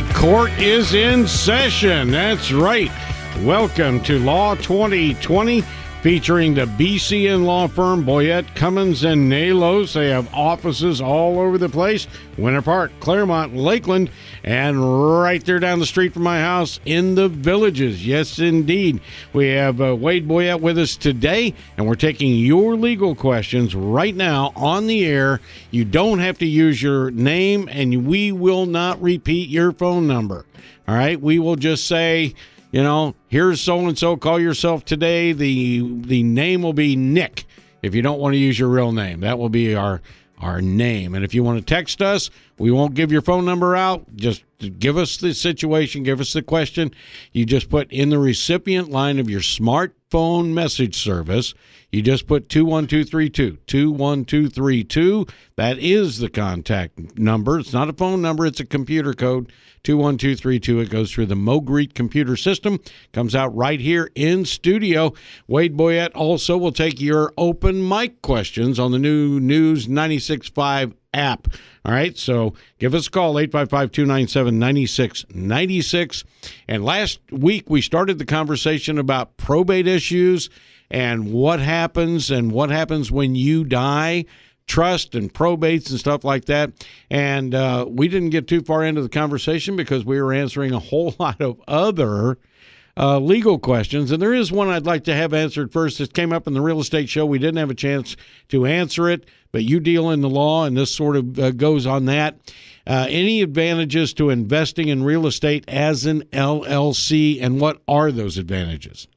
right, court is in session. That's right. Welcome to Law 2020, featuring the BCN law firm Boyette, Cummins, and Nalos. They have offices all over the place: Winter Park, Claremont, Lakeland, and right there down the street from my house in the Villages. Yes, indeed. We have Wade Boyette with us today, and we're taking your legal questions right now on the air. You don't have to use your name, and we will not repeat your phone number. All right? We will just say, here's so-and-so, call yourself today. The name will be Nick if you don't want to use your real name. That will be our name. And if you want to text us, we won't give your phone number out. Just give us the situation, give us the question. You just put in the recipient line of your smartphone message service, you just put 21232, 21232. That is the contact number. It's not a phone number, it's a computer code, 21232. It goes through the Mogreet computer system, comes out right here in studio. Wade Boyette also will take your open mic questions on the new News 96.5 app. All right, so give us a call, 855-297-9696. And last week we started the conversation about probate issues and what happens when you die, trust and probates and stuff like that. And we didn't get too far into the conversation because we were answering a whole lot of other legal questions. And there is one I'd like to have answered first. It came up in the real estate show. We didn't have a chance to answer it, but you deal in the law, and this sort of goes on that. Any advantages to investing in real estate as an LLC, and what are those advantages?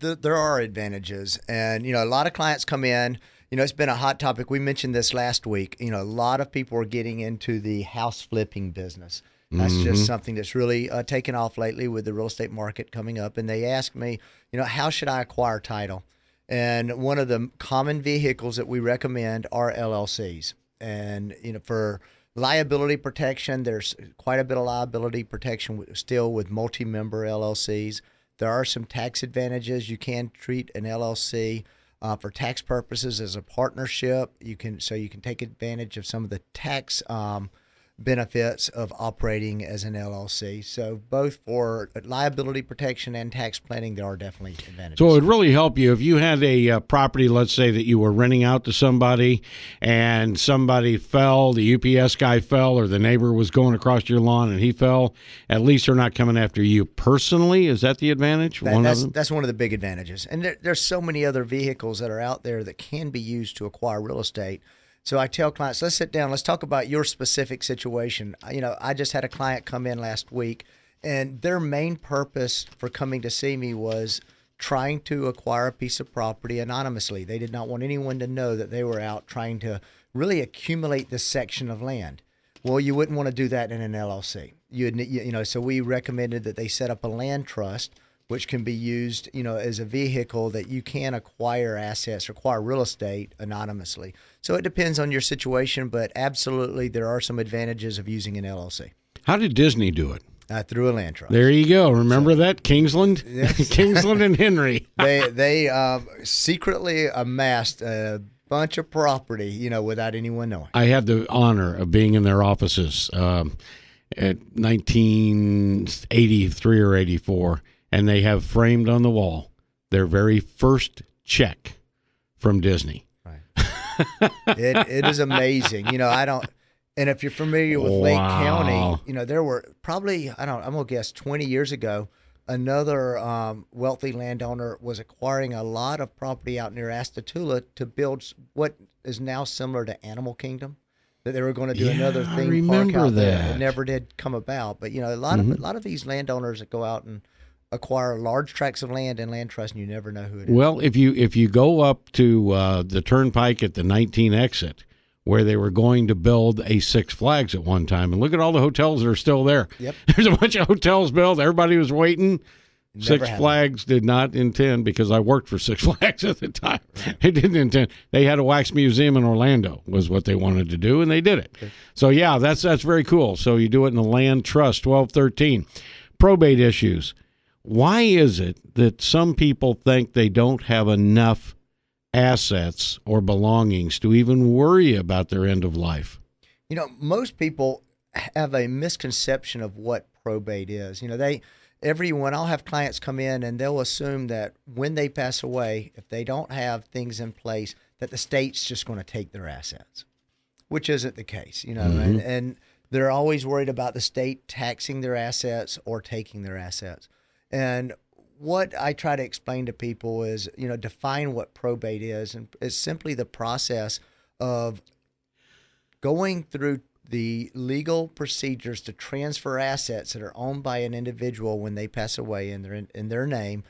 There are advantages. And, a lot of clients come in. It's been a hot topic. We mentioned this last week. A lot of people are getting into the house flipping business. That's just something that's really taken off lately with the real estate market coming up. And they ask me, how should I acquire title? And one of the common vehicles that we recommend are LLCs. And, for liability protection, there's quite a bit of liability protection still with multi-member LLCs. There are some tax advantages. You can treat an LLC for tax purposes as a partnership. You can take advantage of some of the tax benefits of operating as an LLC. So both for liability protection and tax planning, there are definitely advantages. So it would really help you if you had a property, let's say that you were renting out to somebody and somebody fell, the UPS guy fell, or the neighbor was going across your lawn and he fell. At least they're not coming after you personally. Is that the advantage? That's one of the big advantages. And there's so many other vehicles that are out there that can be used to acquire real estate. So I tell clients, let's sit down, let's talk about your specific situation. I just had a client come in last week, and their main purpose for coming to see me was trying to acquire a piece of property anonymously. They did not want anyone to know that they were out trying to really accumulate this section of land. Well, you wouldn't want to do that in an LLC. So we recommended that they set up a land trust, which can be used, as a vehicle that you can acquire assets, acquire real estate anonymously. So it depends on your situation, but absolutely there are some advantages of using an LLC. How did Disney do it? Through a land trust. There you go. Remember that? Kingsland? Yes. Kingsland and Henry. They secretly amassed a bunch of property, without anyone knowing. I had the honor of being in their offices at 1983 or 84. And they have framed on the wall their very first check from Disney. Right. It is amazing. And if you're familiar with Lake County, there were probably, I'm going to guess 20 years ago, another wealthy landowner was acquiring a lot of property out near Astatula to build what is now similar to Animal Kingdom. That they were going to do another theme park out there. It never did come about. But, a lot of these landowners that go out and acquire large tracts of land and land trust, and you never know who it is. Well, if you go up to the Turnpike at the 19 exit, where they were going to build a Six Flags at one time, and look at all the hotels that are still there. Yep. There's a bunch of hotels built. Everybody was waiting. Six Flags did not intend, because I worked for Six Flags at the time. Right. They didn't intend. They had a wax museum in Orlando was what they wanted to do, and they did it. Okay. So, yeah, that's very cool. So you do it in the land trust, 1213. Probate issues. Why is it that some people think they don't have enough assets or belongings to even worry about their end of life? Most people have a misconception of what probate is. Everyone, I'll have clients come in and they'll assume that when they pass away, if they don't have things in place, that the state's just going to take their assets, which isn't the case, and they're always worried about the state taxing their assets or taking their assets. And what I try to explain to people is, define what probate is. And it's simply the process of going through the legal procedures to transfer assets that are owned by an individual when they pass away in their name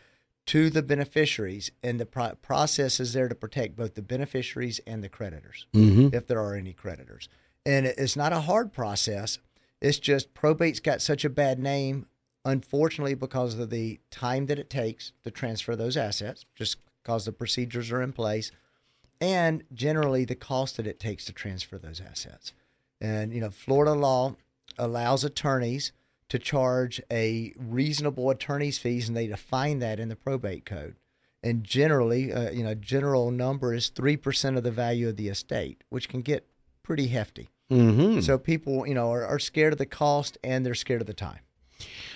to the beneficiaries. And the process is there to protect both the beneficiaries and the creditors, if there are any creditors. And it's not a hard process. It's just probate's got such a bad name, unfortunately, because of the time that it takes to transfer those assets, just because the procedures are in place, and generally the cost that it takes to transfer those assets. And, Florida law allows attorneys to charge a reasonable attorney's fees, and they define that in the probate code. And generally, general number is 3% of the value of the estate, which can get pretty hefty. So people, are scared of the cost, and they're scared of the time.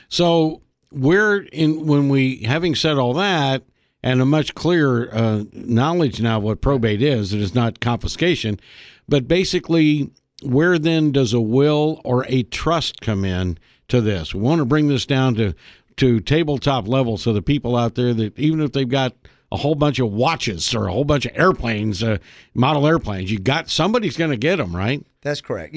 So having said all that, and a much clearer knowledge now of what probate is, it is not confiscation, but basically, where then does a will or a trust come in to this? We want to bring this down to tabletop level, so the people out there that even if they've got a whole bunch of watches or a whole bunch of airplanes, model airplanes, somebody's going to get them, right? That's correct.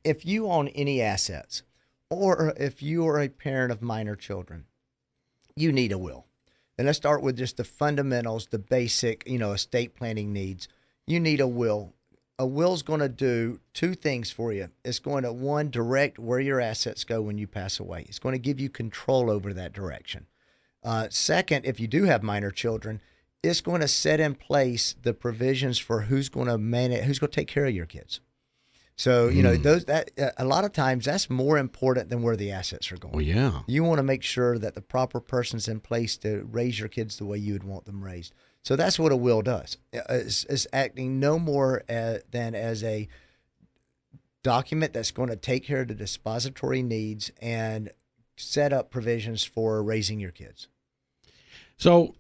If you own any assets, or if you are a parent of minor children, you need a will. And let's start with just the fundamentals, the basic, estate planning needs. You need a will. A will's going to do two things for you. It's going to, one, direct where your assets go when you pass away. It's going to give you control over that direction. Second, if you do have minor children, it's going to set in place the provisions for who's going to take care of your kids. So, a lot of times that's more important than where the assets are going. Oh, yeah. You want to make sure that the proper person's in place to raise your kids the way you would want them raised. So that's what a will does. It's acting no more than as a document that's going to take care of the dispository needs and set up provisions for raising your kids. So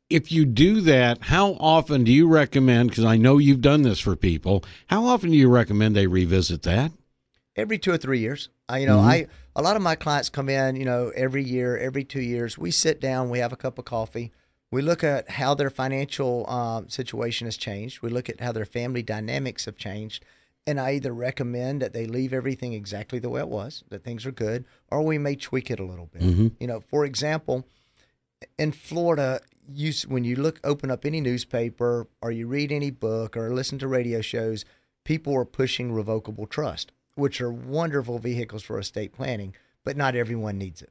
if you do that, how often do you recommend, because I know you've done this for people, how often do you recommend they revisit that? Every 2 or 3 years. A lot of my clients come in, every year, every 2 years. We sit down, we have a cup of coffee. We look at how their financial situation has changed. We look at how their family dynamics have changed. And I either recommend that they leave everything exactly the way it was, that things are good, or we may tweak it a little bit. For example, in Florida, when you open up any newspaper or you read any book or listen to radio shows, people are pushing revocable trust, which are wonderful vehicles for estate planning, but not everyone needs it.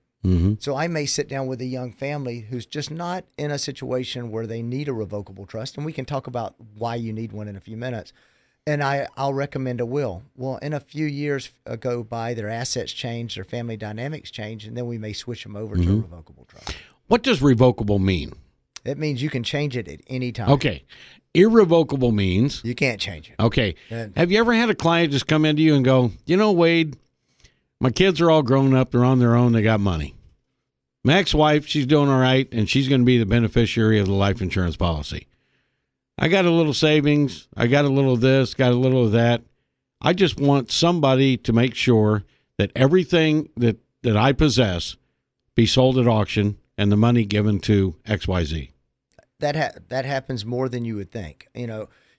So I may sit down with a young family who's just not in a situation where they need a revocable trust, and we can talk about why you need one in a few minutes. And I'll recommend a will. Well, in a few years go by, their assets change, their family dynamics change, and then we may switch them over to a revocable trust. What does revocable mean? It means you can change it at any time. Okay. Irrevocable means? You can't change it. Okay. Have you ever had a client just come into you and go, Wade, my kids are all grown up. They're on their own. They got money. My ex-wife, she's doing all right, and she's going to be the beneficiary of the life insurance policy. I got a little savings. I got a little of this, got a little of that. I just want somebody to make sure that everything that I possess be sold at auction and the money given to XYZ. That happens more than you would think.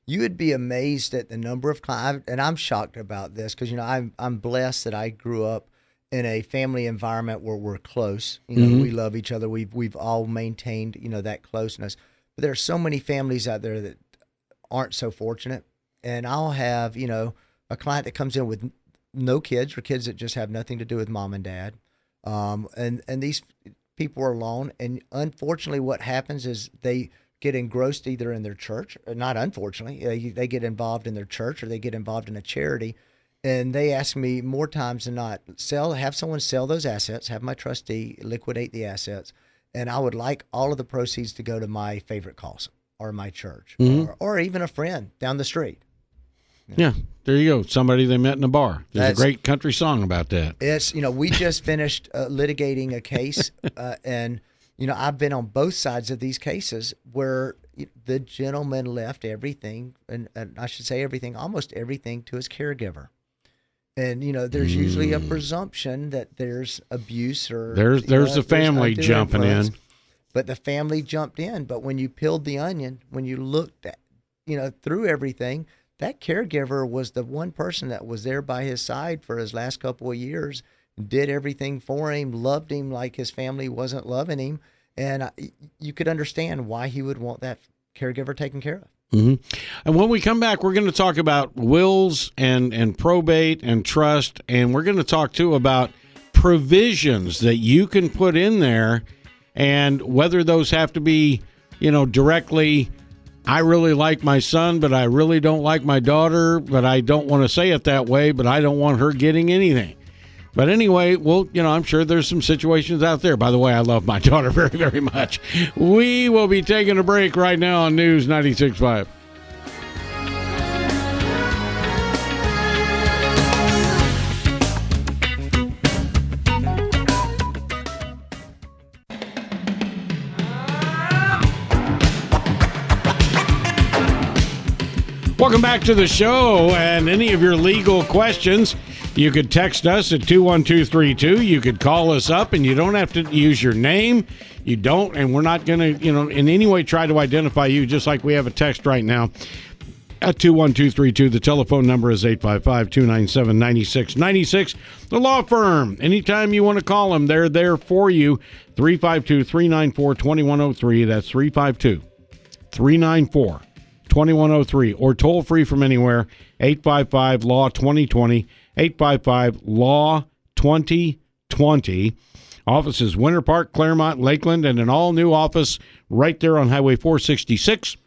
You would be amazed at the number of clients, and I'm shocked about this because, I'm blessed that I grew up in a family environment where we're close. We love each other. We've all maintained, that closeness. But there are so many families out there that aren't so fortunate. And I'll have, a client that comes in with no kids or kids that just have nothing to do with mom and dad. And these people are alone. And unfortunately, what happens is they get engrossed either in their church, or not unfortunately, they get involved in their church or they get involved in a charity. And they ask me more times than not, have someone sell those assets, have my trustee liquidate the assets, and I would like all of the proceeds to go to my favorite cause or my church or even a friend down the street. Yeah, there you go. Somebody they met in a bar. There's a great country song about that. It's, we just finished litigating a case, and, I've been on both sides of these cases where the gentleman left everything, and I should say everything, almost everything, to his caregiver. And, there's usually a presumption that there's abuse or... There's the family jumping in. But the family jumped in. But when you peeled the onion, when you looked at, through everything, that caregiver was the one person that was there by his side for his last couple of years, did everything for him, loved him like his family wasn't loving him. And you could understand why he would want that caregiver taken care of. Mm-hmm. And when we come back, we're going to talk about wills and probate and trust, and we're going to talk, too, about provisions that you can put in there and whether those have to be, directly, I really like my son, but I really don't like my daughter, but I don't want to say it that way, but I don't want her getting anything. But anyway, well, I'm sure there's some situations out there. By the way, I love my daughter very, very much. We will be taking a break right now on News 96.5. Welcome back to the show, and any of your legal questions, you could text us at 21232. You could call us up, and you don't have to use your name. You don't, and we're not going to, in any way try to identify you, just like we have a text right now at 21232. The telephone number is 855-297-9696. The law firm, anytime you want to call them, they're there for you. 352-394-2103. That's 352-394-2103. 2103 or toll free from anywhere 855-LAW-2020 855-LAW-2020. Offices Winter Park, Claremont, Lakeland, and an all-new office right there on Highway 466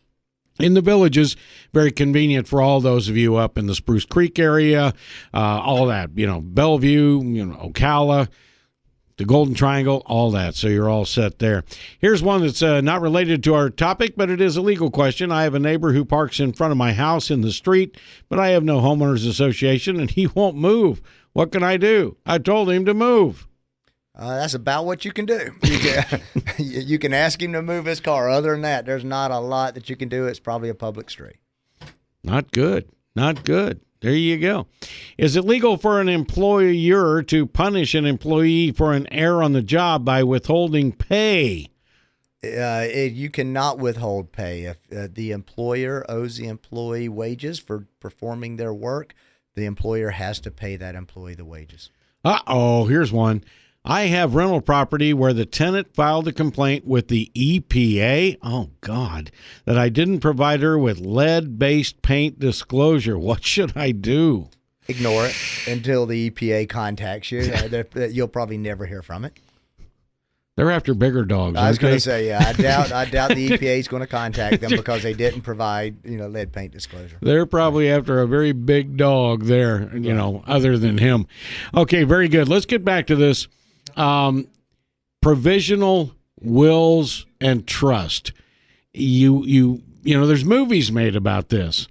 in the Villages. Very convenient for all those of you up in the Spruce Creek area, all that, Bellevue, Ocala, the Golden Triangle, all that. So you're all set there. Here's one that's not related to our topic, but it is a legal question. I have a neighbor who parks in front of my house in the street, but I have no homeowners association, and he won't move. What can I do? I told him to move. That's about what you can do. You can ask him to move his car. Other than that, there's not a lot that you can do. It's probably a public street. Not good. Not good. There you go. Is it legal for an employer to punish an employee for an error on the job by withholding pay? You cannot withhold pay. If the employer owes the employee wages for performing their work, the employer has to pay that employee the wages. Here's one. I have rental property where the tenant filed a complaint with the EPA, that I didn't provide her with lead-based paint disclosure. What should I do? Ignore it until the EPA contacts you. You'll probably never hear from it. They're after bigger dogs. I was going to say, I doubt the EPA is going to contact them because they didn't provide, lead paint disclosure. They're probably after a very big dog there, other than him. Okay, very good. Let's get back to this. Provisional wills and trust. There's movies made about this.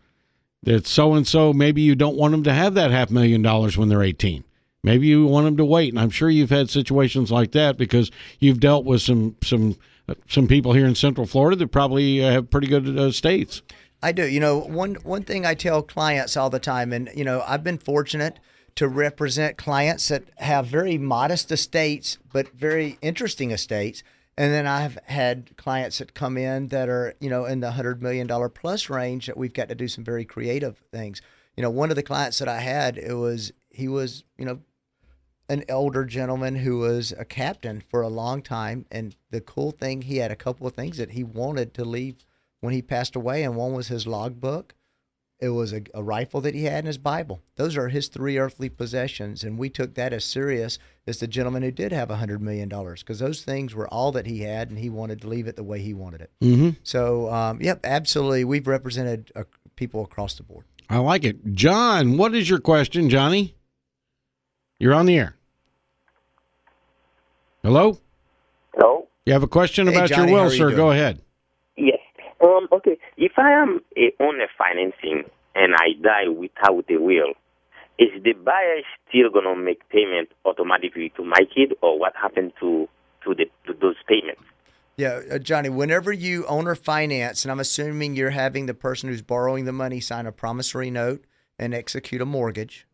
That so-and-so, maybe you don't want them to have that $500,000 when they're 18. Maybe you want them to wait. And I'm sure you've had situations like that because you've dealt with some people here in Central Florida that probably have pretty good estates. I do. One thing I tell clients all the time, and, I've been fortunate to represent clients that have very modest estates, but very interesting estates. And then I've had clients that come in that are, in the $100 million plus range that we've got to do some very creative things. One of the clients that I had, he was, an older gentleman who was a captain for a long time. And the cool thing, he had a couple of things that he wanted to leave when he passed away. And one was his logbook. It was a rifle that he had in his Bible. Those are his three earthly possessions, and we took that as serious as the gentleman who did have $100 million because those things were all that he had, and he wanted to leave it the way he wanted it. Mm-hmm. So, yep, absolutely. We've represented people across the board. I like it. John, what is your question, Johnny? You're on the air. Hello? Hello? You have a question about Johnny, your will, sir? Go ahead. Yes. Okay. If I am a owner financing and I die without a will, is the buyer still going to make payment automatically to my kid, or what happened to those payments? Yeah, Johnny, whenever you own or finance, and I'm assuming you're having the person who's borrowing the money sign a promissory note and execute a mortgage,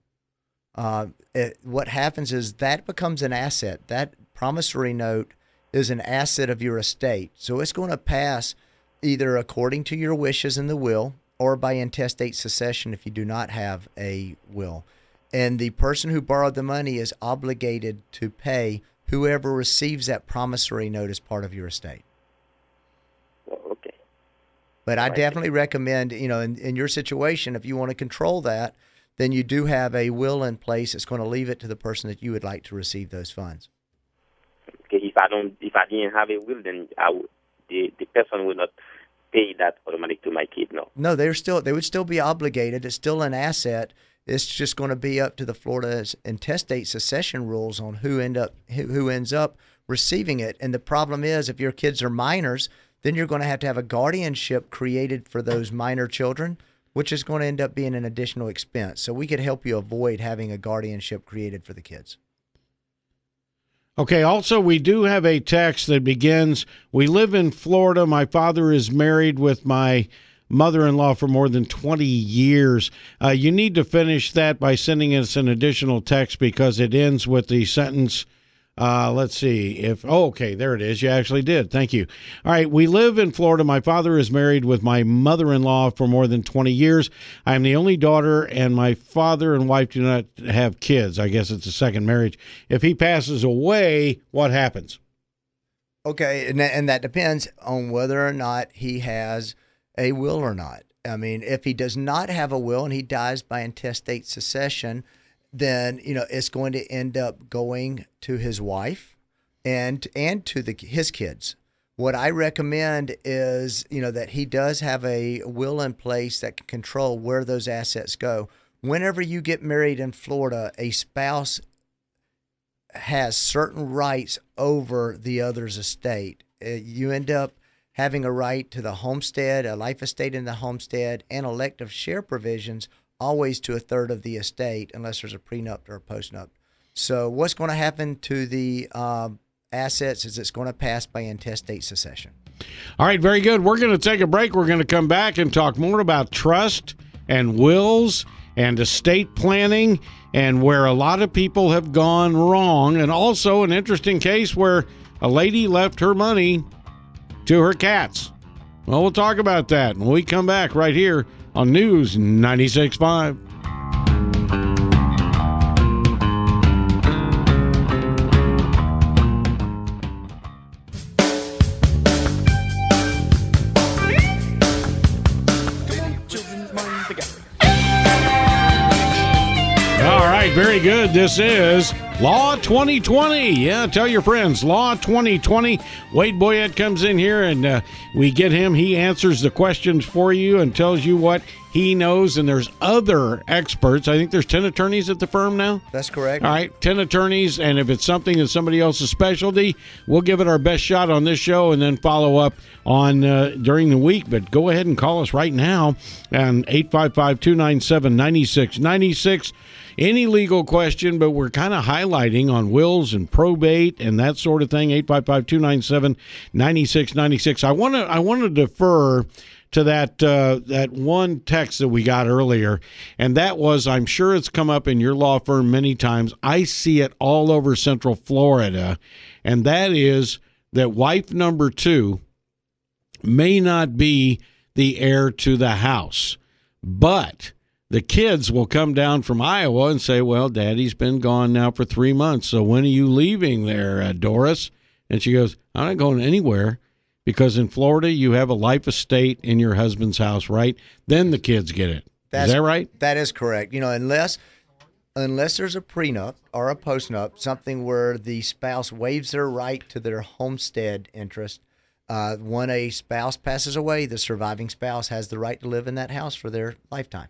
what happens is that becomes an asset. That promissory note is an asset of your estate. So it's going to pass either according to your wishes in the will or by intestate succession if you do not have a will. And the person who borrowed the money is obligated to pay whoever receives that promissory note as part of your estate. Okay. But I definitely recommend, in your situation, if you want to control that, then you do have a will in place that's going to leave it to the person that you would like to receive those funds. Okay. If I didn't have a will, then the person would not pay that automatic to my kid. No, they would still be obligated. It's still an asset. It's just going to be up to the Florida's intestate succession rules on who ends up receiving it. And the problem is, if your kids are minors, then you're going to have a guardianship created for those minor children, which is going to end up being an additional expense. So we could help you avoid having a guardianship created for the kids. Okay, also, we do have a text that begins, we live in Florida. My father is married with my mother-in-law for more than 20 years. You need to finish that by sending us an additional text because it ends with the sentence, let's see, okay, there it is. You actually did. Thank you. All right, we live in Florida. My father is married with my mother-in-law for more than 20 years. I am the only daughter, and my father and wife do not have kids. I guess it's a second marriage. If he passes away, what happens? Okay, and that depends on whether or not he has a will or not. I mean, if he does not have a will and he dies by intestate succession, then it's going to end up going to his wife and to his kids. What I recommend is that he does have a will in place that can control where those assets go. Whenever you get married in Florida, a spouse has certain rights over the other's estate. You end up having a right to the homestead, a life estate in the homestead, and elective share provisions, always to a third of the estate, unless there's a prenup or a postnup. So what's going to happen to the assets is it's going to pass by intestate succession. All right, very good. We're going to take a break. We're going to come back and talk more about trust and wills and estate planning and where a lot of people have gone wrong, and also an interesting case where a lady left her money to her cats. Well, we'll talk about that when we come back right here on News 96.5. All right, very good. This is Law 2020. Yeah, tell your friends. Law 2020. Wade Boyette comes in here and we get him. He answers the questions for you and tells you what he knows. And there's other experts. I think there's 10 attorneys at the firm now. That's correct. All right, 10 attorneys. And if it's something that's somebody else's specialty, we'll give it our best shot on this show and then follow up on during the week. But go ahead and call us right now on 855-297-9696. Any legal question, but we're kind of highlighting on wills and probate and that sort of thing. 855-297-9696. I want to defer to that one text that we got earlier, and that was, I'm sure it's come up in your law firm many times. I see it all over Central Florida, and that is that wife number 2 may not be the heir to the house, but the kids will come down from Iowa and say, well, Daddy's been gone now for 3 months, so when are you leaving there, Doris? And she goes, I'm not going anywhere, because in Florida you have a life estate in your husband's house, right? Then the kids get it. Is that right? That is correct. Unless there's a prenup or a postnup, something where the spouse waives their right to their homestead interest, when a spouse passes away, the surviving spouse has the right to live in that house for their lifetime.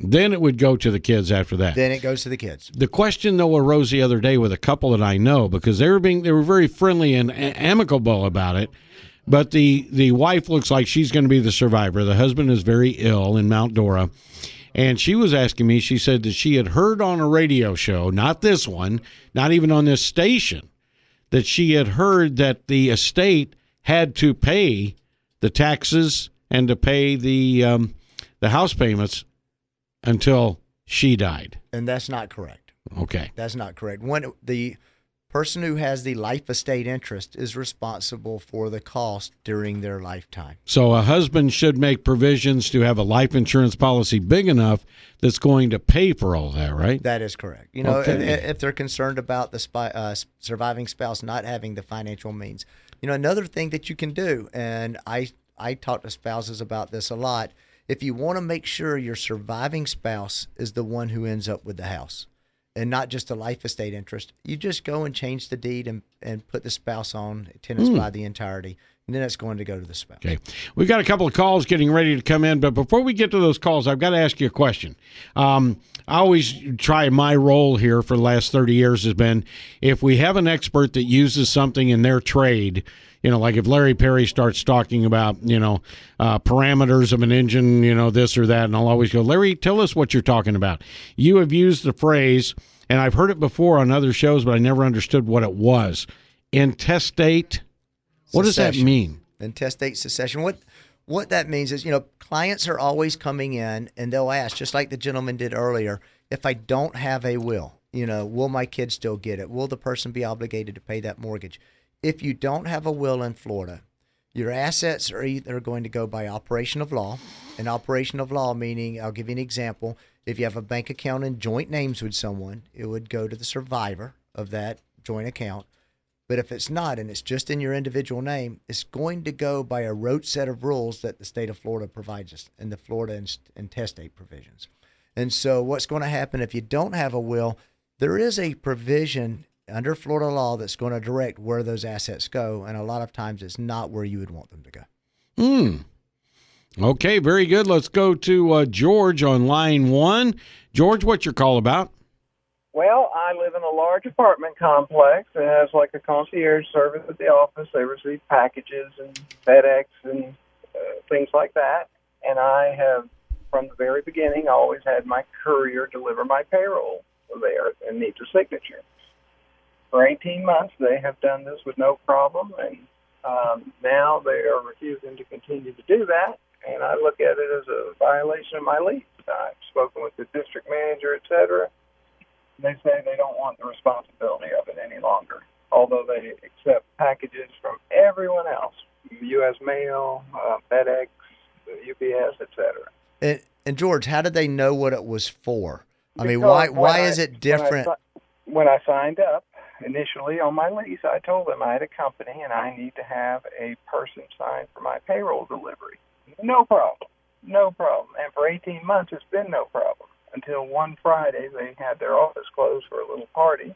Then it would go to the kids after that. Then it goes to the kids. The question, though, arose the other day with a couple that I know, because they were very friendly and amicable about it. But the wife looks like she's going to be the survivor. The husband is very ill in Mount Dora. And she was asking me, she said that she had heard on a radio show, not this one, not even on this station, that she had heard that the estate had to pay the taxes and to pay the house payments until she died. And that's not correct. Okay. That's not correct. When the person who has the life estate interest is responsible for the cost during their lifetime. So a husband should make provisions to have a life insurance policy big enough that's going to pay for all that, right? That is correct. You know, Okay. if they're concerned about the surviving spouse not having the financial means. You know, another thing that you can do, and I talk to spouses about this a lot, if you want to make sure your surviving spouse is the one who ends up with the house and not just a life estate interest, you just go and change the deed and put the spouse on tenants by the entirety, and then it's going to go to the spouse. Okay. We've got a couple of calls getting ready to come in, but before we get to those calls, I've got to ask you a question. I always try, my role here for the last 30 years has been, if we have an expert that uses something in their trade, you know, like if Larry Perry starts talking about, parameters of an engine, this or that, and I'll always go, Larry, tell us what you're talking about. You have used the phrase, and I've heard it before on other shows, but I never understood what it was. Intestate. What does that mean? Intestate succession. What that means is, clients are always coming in and they'll ask, just like the gentleman did earlier, if I don't have a will, will my kids still get it? Will the person be obligated to pay that mortgage? If you don't have a will in Florida, your assets are either going to go by operation of law, and operation of law meaning, I'll give you an example, if you have a bank account in joint names with someone, it would go to the survivor of that joint account. But if it's not, and it's just in your individual name, it's going to go by a rote set of rules that the state of Florida provides us in the Florida intestate provisions. And so what's going to happen if you don't have a will, there is a provision under Florida law that's going to direct where those assets go, and a lot of times it's not where you would want them to go. Okay, very good. Let's go to George on line 1. George, what's your call about? Well, I live in a large apartment complex. It has like a concierge service at the office. They receive packages and FedEx and things like that. And I have, from the very beginning, always had my courier deliver my payroll there and needs a signature. For 18 months, they have done this with no problem, and now they are refusing to continue to do that, and I look at it as a violation of my lease. I've spoken with the district manager, et cetera. They say they don't want the responsibility of it any longer, although they accept packages from everyone else, U.S. Mail, FedEx, UPS, et cetera. And George, how did they know what it was for? I mean, why is it different? When I signed up, initially on my lease, I told them I had a company and I need to have a person sign for my payroll delivery. No problem. And for 18 months, it's been no problem until one Friday they had their office closed for a little party.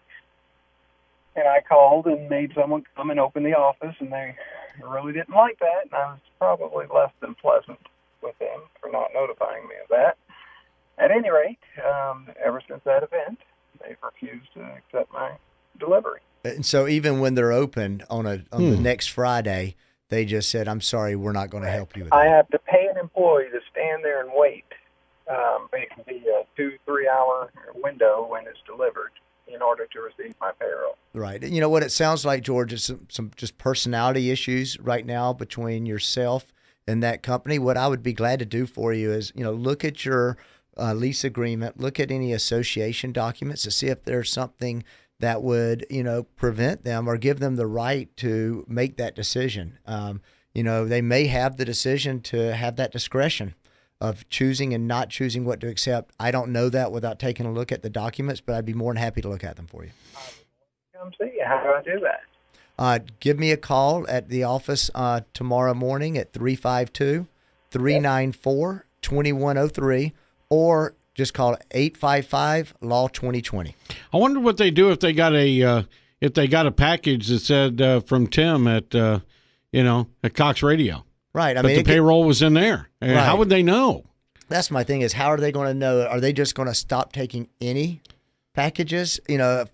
And I called and made someone come and open the office, and they really didn't like that. And I was probably less than pleasant with them for not notifying me of that. At any rate, ever since that event, they've refused to accept my delivery. And so even when they're open on the next Friday, they just said, I'm sorry, we're not going to help you with that. I have to pay an employee to stand there and wait. It can be a 2-3 hour window when it's delivered in order to receive my payroll. Right. You know what it sounds like, George, is some just personality issues right now between yourself and that company. What I would be glad to do for you is, look at your lease agreement, look at any association documents to see if there's something that would, prevent them or give them the right to make that decision. They may have the decision to have that discretion of choosing and not choosing what to accept. I don't know that without taking a look at the documents, but I'd be more than happy to look at them for you. Come see you. How do I do that? Give me a call at the office tomorrow morning at 352-394-2103, or just call 855-LAW-2020. I wonder what they do if they got a package that said from Tim at Cox Radio. Right. But the payroll was in there. Right. How would they know? That's my thing, is how are they going to know? Are they just going to stop taking any packages,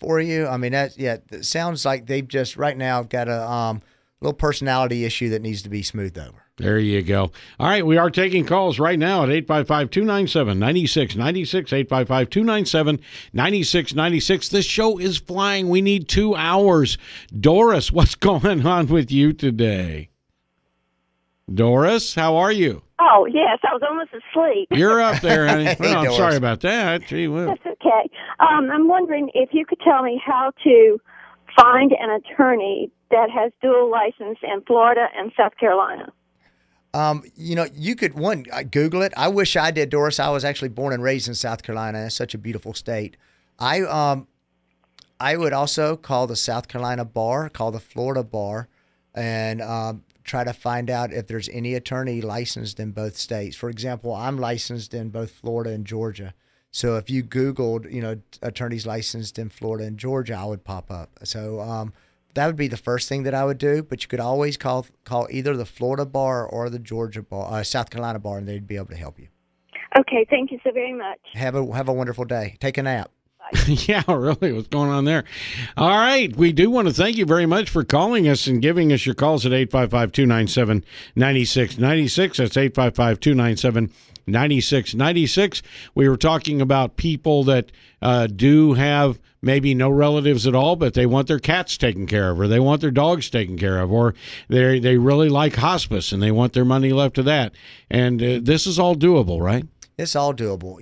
for you? I mean, it sounds like they've just right now got a little personality issue that needs to be smoothed over. There you go. All right, we are taking calls right now at 855-297-9696, 855-297-9696. This show is flying. We need 2 hours. Doris, what's going on with you today? Doris, how are you? Oh, yes, I was almost asleep. You're up there, honey. Hey, Well, I'm Doris. sorry about that. Gee whiz. That's okay. I'm wondering if you could tell me how to find an attorney that has dual license in Florida and South Carolina. You could Google it. I wish I did, Doris. I was actually born and raised in South Carolina. It's such a beautiful state. I would also call the South Carolina bar, call the Florida bar, and try to find out if there's any attorney licensed in both states. For example, I'm licensed in both Florida and Georgia. So if you Googled, attorneys licensed in Florida and Georgia, I would pop up. So that would be the first thing that I would do. But you could always call either the Florida bar or the Georgia bar, South Carolina bar, and they'd be able to help you. Okay, thank you so very much. Have a wonderful day. Take a nap. Yeah, really, what's going on there? All right, we do want to thank you very much for calling us and giving us your calls at 855-297-9696. That's 855-297-9696. We were talking about people that do have maybe no relatives at all, but they want their cats taken care of, or they want their dogs taken care of, or they really like hospice and they want their money left to that. And this is all doable, right? It's all doable.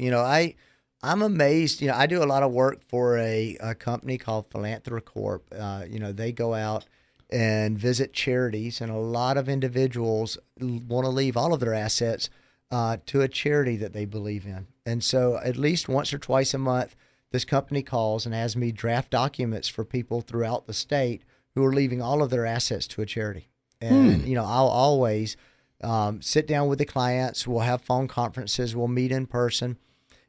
I'm amazed. I do a lot of work for a company called Philanthrocorp. They go out and visit charities, and a lot of individuals want to leave all of their assets to a charity that they believe in. And so at least once or twice a month, this company calls and has me draft documents for people throughout the state who are leaving all of their assets to a charity. And, I'll always sit down with the clients. We'll have phone conferences. We'll meet in person.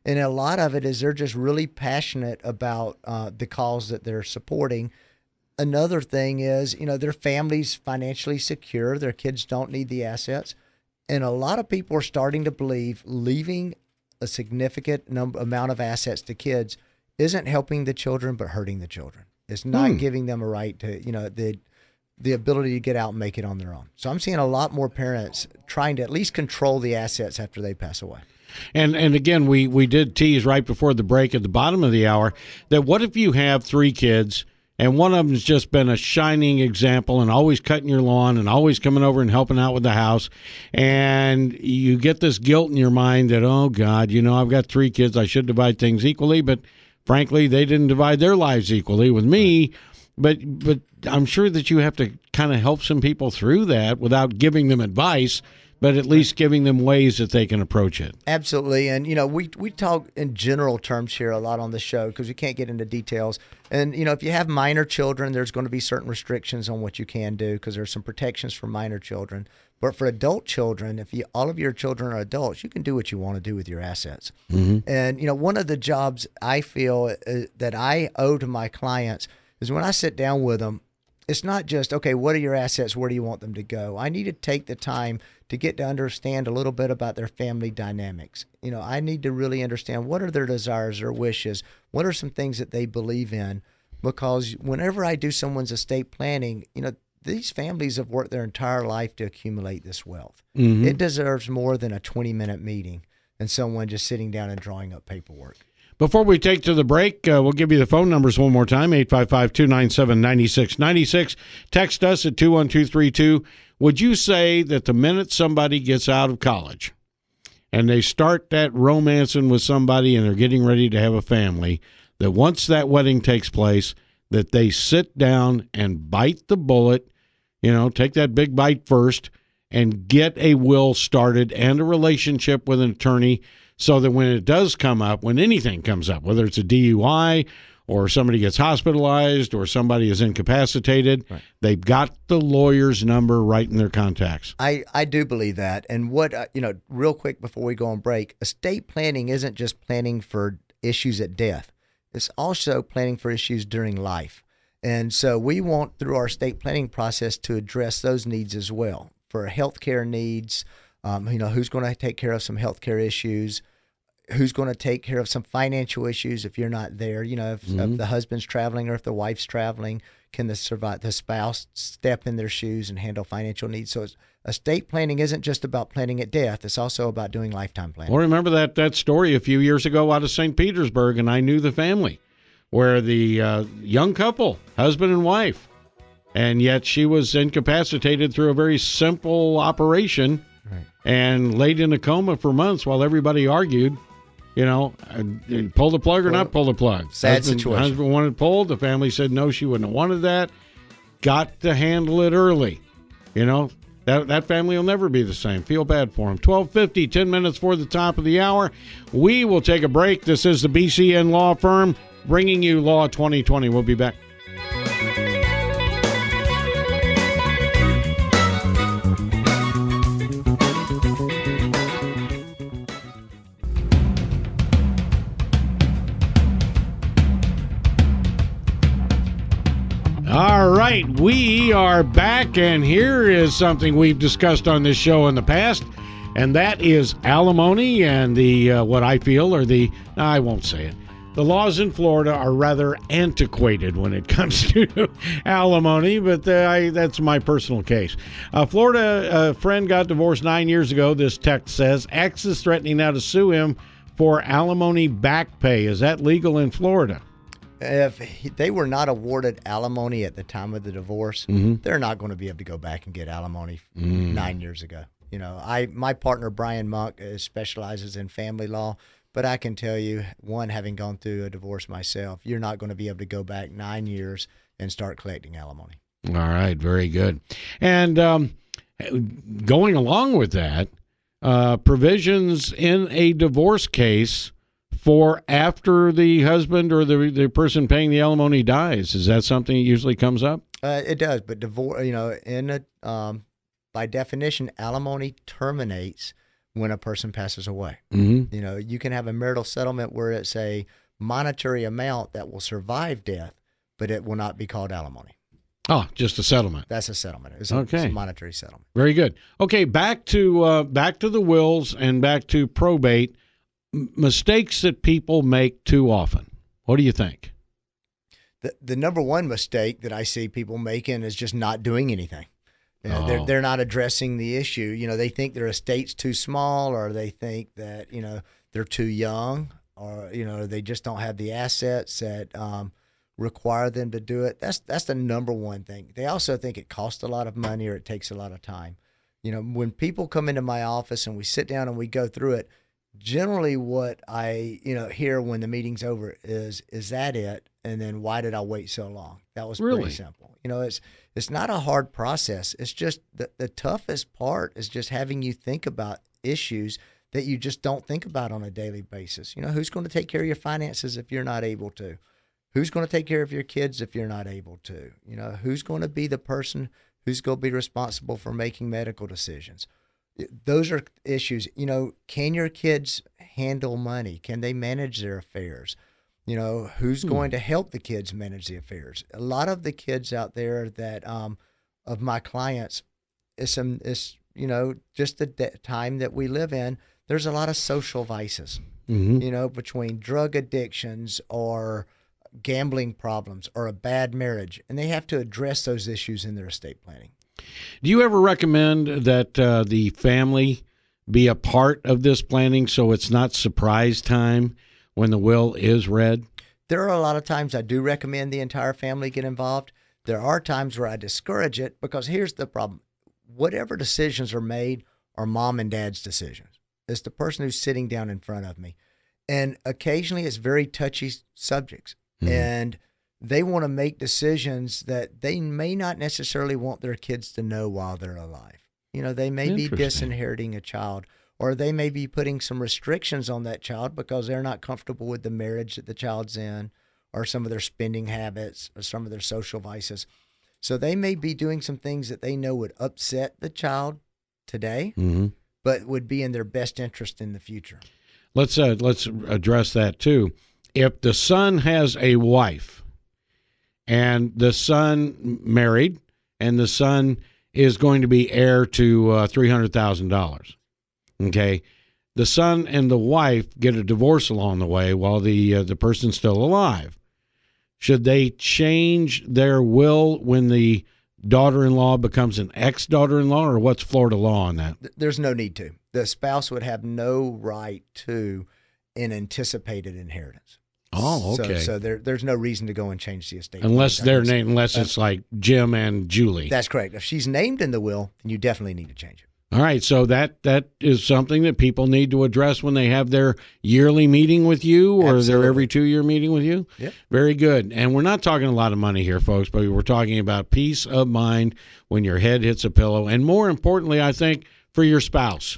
And a lot of it is they're just really passionate about the cause that they're supporting. Another thing is, their family's financially secure. Their kids don't need the assets. And a lot of people are starting to believe leaving a significant amount of assets to kids isn't helping the children, but hurting the children. It's not giving them a right to, the ability to get out and make it on their own. So I'm seeing a lot more parents trying to at least control the assets after they pass away. And again, we did tease right before the break at the bottom of the hour that what if you have 3 kids and one of them's just been a shining example and always cutting your lawn and always coming over and helping out with the house, and you get this guilt in your mind that, oh, God, I've got 3 kids. I should divide things equally, but frankly, they didn't divide their lives equally with me. But I'm sure that you have to kind of help some people through that without giving them advice, but at least giving them ways that they can approach it. Absolutely. And, we talk in general terms here a lot on the show because we can't get into details. And, if you have minor children, there's going to be certain restrictions on what you can do because there's some protections for minor children. But for adult children, if all of your children are adults, you can do what you want to do with your assets. Mm-hmm. And, one of the jobs I feel that I owe to my clients is when I sit down with them, it's not just, okay, what are your assets? Where do you want them to go? I need to take the time to get to understand a little bit about their family dynamics. I need to really understand what are their desires, their wishes, what are some things that they believe in, because whenever I do someone's estate planning, these families have worked their entire life to accumulate this wealth. Mm-hmm. It deserves more than a 20-minute meeting and someone just sitting down and drawing up paperwork. Before we take to the break, we'll give you the phone numbers one more time, 855-297-9696. Text us at 21232. Would you say that the minute somebody gets out of college and they start that romancing with somebody and they're getting ready to have a family, that once that wedding takes place, that they sit down and bite the bullet, take that big bite first and get a will started and a relationship with an attorney so that when it does come up, when anything comes up, whether it's a DUI or somebody gets hospitalized or somebody is incapacitated, right, they've got the lawyer's number right in their contacts. I do believe that. And what, real quick before we go on break, estate planning isn't just planning for issues at death. It's also planning for issues during life. And so we want, through our estate planning process, to address those needs as well. For healthcare needs, who's going to take care of some healthcare issues. who's going to take care of some financial issues if you're not there? You know, if the husband's traveling or if the wife's traveling, can the spouse step in their shoes and handle financial needs? So estate planning isn't just about planning at death. It's also about doing lifetime planning. Well, remember that story a few years ago out of St. Petersburg, and I knew the family, where the young couple, husband and wife, and yet she was incapacitated through a very simple operation and laid in a coma for months while everybody argued, you know, pull the plug or not pull the plug. Sad situation. Husband wanted pulled. The family said no, she wouldn't have wanted that. Got to handle it early. You know, that family will never be the same. Feel bad for them. 12:50, 10 minutes for the top of the hour. We will take a break. This is the BCN Law Firm bringing you Law 2020. We'll be back. All right, we are back, and here is something we've discussed on this show in the past, and that is alimony and the what I feel are I won't say it. The laws in Florida are rather antiquated when it comes to alimony, but that's my personal case. Florida friend got divorced 9 years ago, this text says. Ex is threatening now to sue him for alimony back pay. Is that legal in Florida? If they were not awarded alimony at the time of the divorce, they're not going to be able to go back and get alimony 9 years ago. You know, my partner Brian Monk specializes in family law, but I can tell you, having gone through a divorce myself, you're not going to be able to go back 9 years and start collecting alimony. All right, very good. And going along with that, provisions in a divorce case for after the husband or the person paying the alimony dies. Is that something that usually comes up? It does, but divorce, you know, by definition, alimony terminates when a person passes away. You know, you can have a marital settlement where it's a monetary amount that will survive death, but it will not be called alimony. Oh, just a settlement. That's a settlement. It's okay. A monetary settlement. Very good. Okay, back to the wills and back to probate. Mistakes that people make too often. What do you think? The number one mistake that I see people making is just not doing anything. You know, they're not addressing the issue. You know, they think their estate's too small, or they think that, you know, they're too young, or, you know, they just don't have the assets that require them to do it. That's the number one thing. They also think it costs a lot of money or it takes a lot of time. You know, when people come into my office and we sit down and we go through it, generally what I, you know, hear when the meeting's over is that it? And then why did I wait so long? That was pretty simple. You know, it's not a hard process. It's just the toughest part is just having you think about issues that you just don't think about on a daily basis. You know, who's going to take care of your finances if you're not able to? Who's going to take care of your kids if you're not able to? You know, who's going to be the person who's going to be responsible for making medical decisions? Those are issues. You know, can your kids handle money? Can they manage their affairs? You know, who's going to help the kids manage the affairs? A lot of the kids out there that of my clients, it's you know, just the time that we live in, there's a lot of social vices, you know, between drug addictions or gambling problems or a bad marriage, and they have to address those issues in their estate planning. Do you ever recommend that the family be a part of this planning so it's not surprise time when the will is read? There are a lot of times I do recommend the entire family get involved. There are times where I discourage it because here's the problem. Whatever decisions are made are mom and dad's decisions. It's the person who's sitting down in front of me. And occasionally it's very touchy subjects. And they want to make decisions that they may not necessarily want their kids to know while they're alive. You know, they may be disinheriting a child, or they may be putting some restrictions on that child because they're not comfortable with the marriage that the child's in, or some of their spending habits, or some of their social vices. So they may be doing some things that they know would upset the child today, but would be in their best interest in the future. Let's address that too. If the son has a wife, and the son married, and the son is going to be heir to $300,000. Okay, the son and the wife get a divorce along the way while the person's still alive. Should they change their will when the daughter-in-law becomes an ex-daughter-in-law, or what's Florida law on that? There's no need to. The spouse would have no right to an anticipated inheritance. Oh, okay. So there's no reason to go and change the estate. Unless it's like Jim and Julie. That's correct. If she's named in the will, then you definitely need to change it. All right, so that is something that people need to address when they have their yearly meeting with you or Absolutely. their every 2-year meeting with you? Yep. Very good. And we're not talking a lot of money here, folks, but we're talking about peace of mind when your head hits a pillow. And more importantly, I think, for your spouse.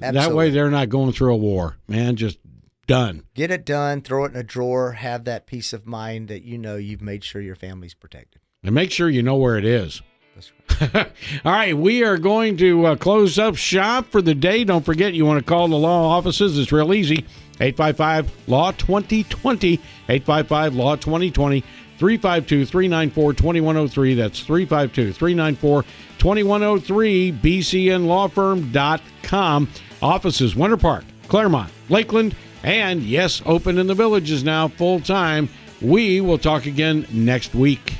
Absolutely. That way they're not going through a war. Man, just done. Get it done, throw it in a drawer, have that peace of mind that you know you've made sure your family's protected. And make sure you know where it is. That's right. All right, we are going to close up shop for the day. Don't forget, you want to call the law offices. It's real easy. 855-LAW-2020, 855-LAW-2020, 352-394-2103. That's 352-394-2103, BCNlawfirm.com. Offices, Winter Park, Claremont, Lakeland, and yes, open in the Villages now full-time. We will talk again next week.